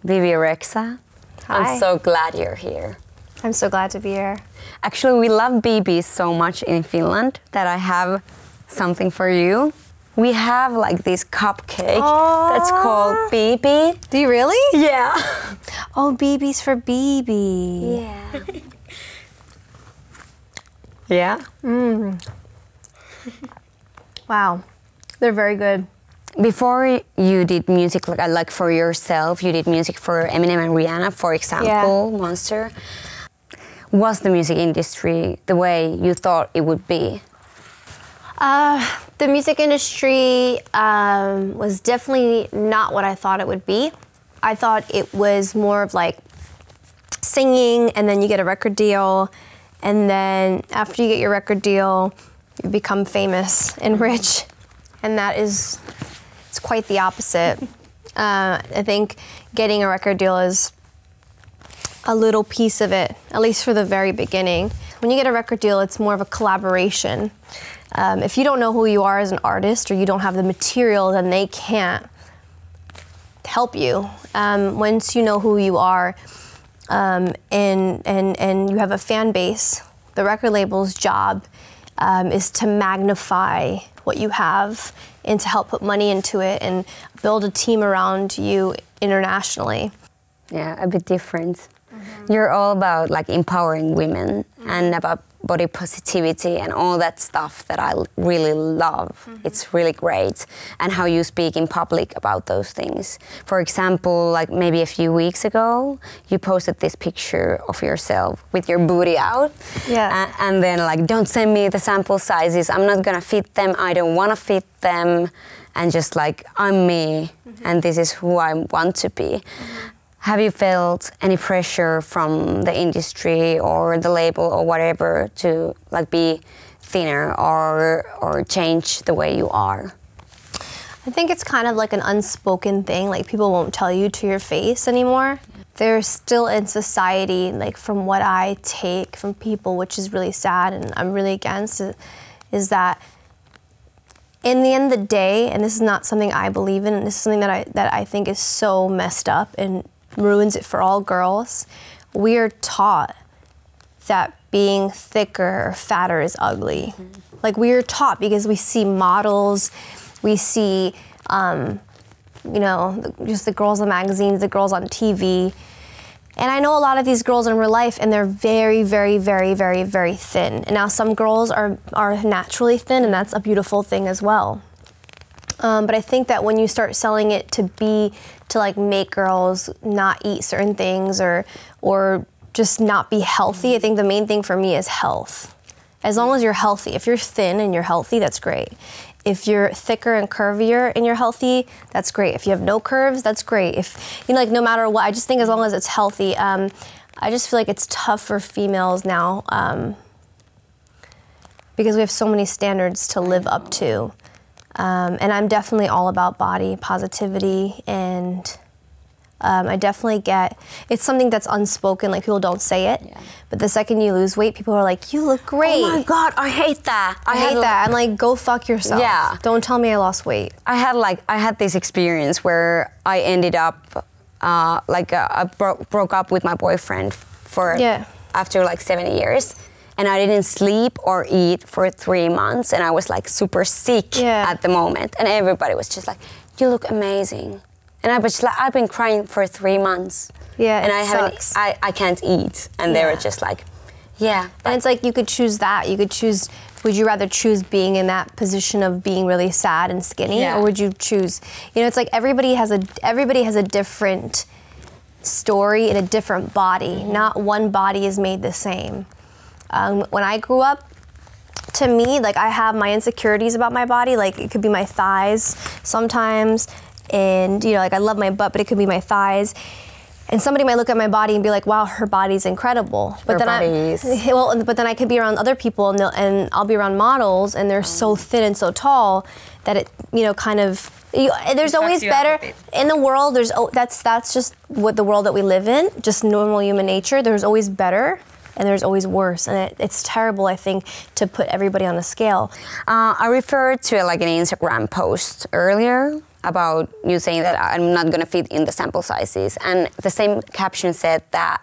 Bebe Rexha. Hi. I'm so glad you're here. I'm so glad to be here. Actually, we love Bebe so much in Finland that I have something for you. We have like this cupcake that's called Bebe. Do you really? Yeah. Oh, Bebe's for Bebe. Yeah. Yeah? Wow. They're very good. Before you did music like for yourself, you did music for Eminem and Rihanna, for example, Monster. Was the music industry the way you thought it would be? The music industry was definitely not what I thought it would be. I thought it was more of like singing and then you get a record deal, and then after you get your record deal, you become famous and rich, and it's quite the opposite. I think getting a record deal is a little piece of it, at least for the very beginning. When you get a record deal, it's more of a collaboration. If you don't know who you are as an artist or you don't have the material, then they can't help you. Once you know who you are and you have a fan base, the record label's job is to magnify what you have and to help put money into it and build a team around you internationally. Yeah, a bit different. You're all about like empowering women and about body positivity and all that stuff that I really love. It's really great. And how you speak in public about those things. For example, like maybe a few weeks ago, you posted this picture of yourself with your booty out. Yeah. And then like, don't send me the sample sizes. I'm not gonna fit them. I don't wanna fit them. And just like, I'm me and this is who I want to be. Have you felt any pressure from the industry or the label or whatever to like be thinner or change the way you are? I think it's kind of like an unspoken thing, like people won't tell you to your face anymore. There's still in society, like from what I take from people, which is really sad and I'm really against it, is that in the end of the day, and this is not something I believe in, and this is something that I think is so messed up and ruins it for all girls, we are taught that being thicker or fatter is ugly. Like we are taught because we see models, we see, you know, just the girls in magazines, the girls on TV. And I know a lot of these girls in real life and they're very, very, very, very, very thin. And now some girls are naturally thin and that's a beautiful thing as well. But I think that when you start selling it to like make girls not eat certain things or just not be healthy, I think the main thing for me is health. As long as you're healthy. If you're thin and you're healthy, that's great. If you're thicker and curvier and you're healthy, that's great. If you have no curves, that's great. If, you know, like no matter what, I just think as long as it's healthy, I just feel like it's tough for females now because we have so many standards to live up to. And I'm definitely all about body positivity, and I definitely get, it's something that's unspoken, like people don't say it, but the second you lose weight, people are like, you look great. Oh my God, I hate that. I hate that. I'm like, go fuck yourself. Yeah. Don't tell me I lost weight. I had this experience where I ended up, I broke up with my boyfriend after like 7 years. And I didn't sleep or eat for 3 months, and I was like super sick at the moment. And everybody was just like, "You look amazing," and I was just like, "I've been crying for 3 months." Yeah, and I can't eat, and they were just like, "Yeah." And it's like you could choose that. You could choose. Would you rather choose being in that position of being really sad and skinny, or would you choose? You know, it's like everybody has a different story and a different body. Not one body is made the same. When I grew up, to me, like I have my insecurities about my body, like it could be my thighs sometimes, and you know, like I love my butt, but it could be my thighs. And somebody might look at my body and be like, wow, her body's incredible. But then I could be around other people and I'll be around models and they're so thin and so tall that it, you know, kind of, there's always better in the world. That's just what the world that we live in, just normal human nature. There's always better. And there's always worse, and it's terrible, I think, to put everybody on a scale. I referred to like an Instagram post earlier about you saying that I'm not gonna fit in the sample sizes, and the same caption said that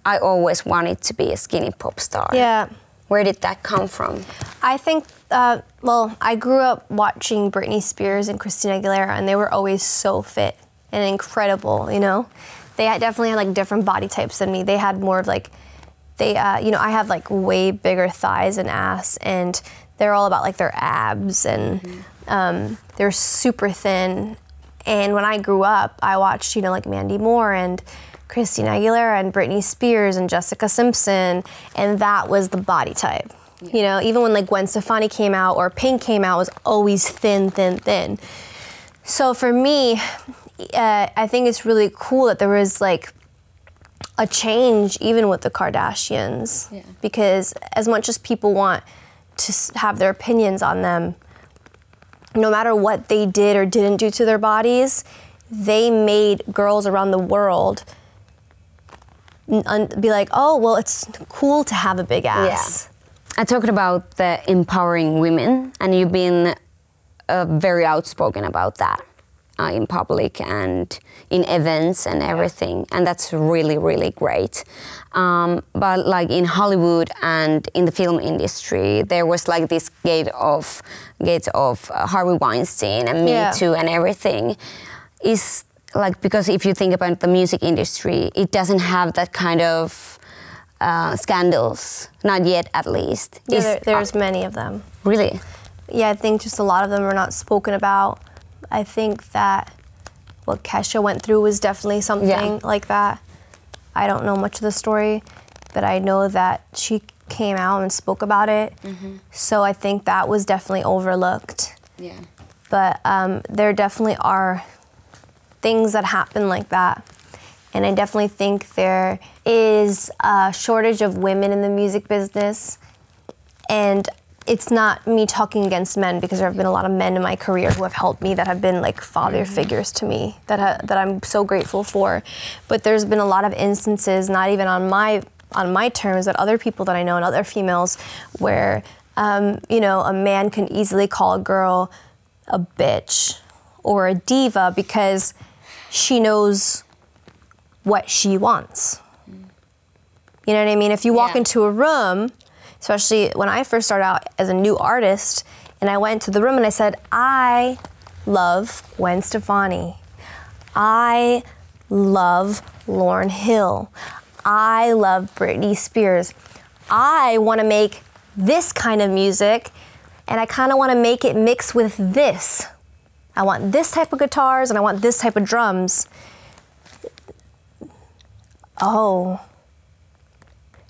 I always wanted to be a skinny pop star. Yeah. Where did that come from? I think, well, I grew up watching Britney Spears and Christina Aguilera, and they were always so fit and incredible, you know? They definitely had like different body types than me. They had more of like, you know, I have like way bigger thighs and ass, and they're all about like their abs, and they're super thin. And when I grew up, I watched, you know, like Mandy Moore and Christina Aguilera and Britney Spears and Jessica Simpson, and that was the body type. Yeah. You know, even when like Gwen Stefani came out or Pink came out, it was always thin, thin, thin. So for me, I think it's really cool that there was like a change even with the Kardashians, because as much as people want to have their opinions on them, no matter what they did or didn't do to their bodies, they made girls around the world be like, oh, well, it's cool to have a big ass. Yeah. I talked about the empowering women, and you've been very outspoken about that in public and in events and everything, and that's really, really great. But like in Hollywood and in the film industry, there was like this gate of Harvey Weinstein and Me Too and everything. Is like, because if you think about the music industry, it doesn't have that kind of scandals, not yet at least. Yeah, there's many of them. Really? Yeah, I think just a lot of them are not spoken about. I think that what Kesha went through was definitely something like that. I don't know much of the story, but I know that she came out and spoke about it. So I think that was definitely overlooked. Yeah. But there definitely are things that happen like that. And I definitely think there is a shortage of women in the music business. And it's not me talking against men, because there have been a lot of men in my career who have helped me, that have been like father figures to me, that I'm so grateful for. But there's been a lot of instances, not even on my terms, that other people that I know and other females, where you know, a man can easily call a girl a bitch or a diva because she knows what she wants. You know what I mean? If you walk into a room, especially when I first started out as a new artist, and I went to the room and I said, I love Gwen Stefani. I love Lauryn Hill. I love Britney Spears. I want to make this kind of music, and I kind of want to make it mix with this. I want this type of guitars, and I want this type of drums. Oh,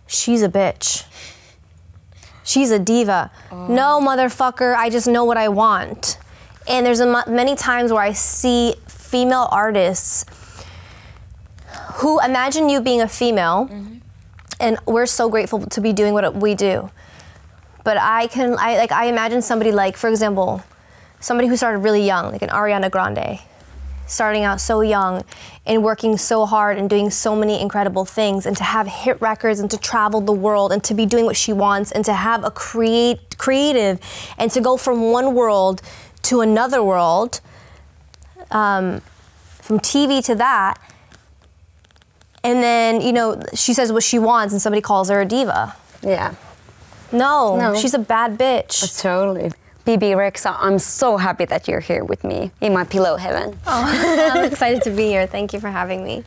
she's a bitch. She's a diva. No, motherfucker, I just know what I want. And there's many times where I see female artists who, imagine you being a female, and we're so grateful to be doing what we do. But I imagine somebody like, for example, somebody who started really young, like an Ariana Grande, starting out so young and working so hard and doing so many incredible things, and to have hit records and to travel the world and to be doing what she wants and to have a creative and to go from one world to another world, from TV to that. And then, you know, she says what she wants and somebody calls her a diva. Yeah. No, she's a bad bitch. Totally. Bebe Rexha, I'm so happy that you're here with me in my pillow heaven. Oh, I'm excited to be here. Thank you for having me.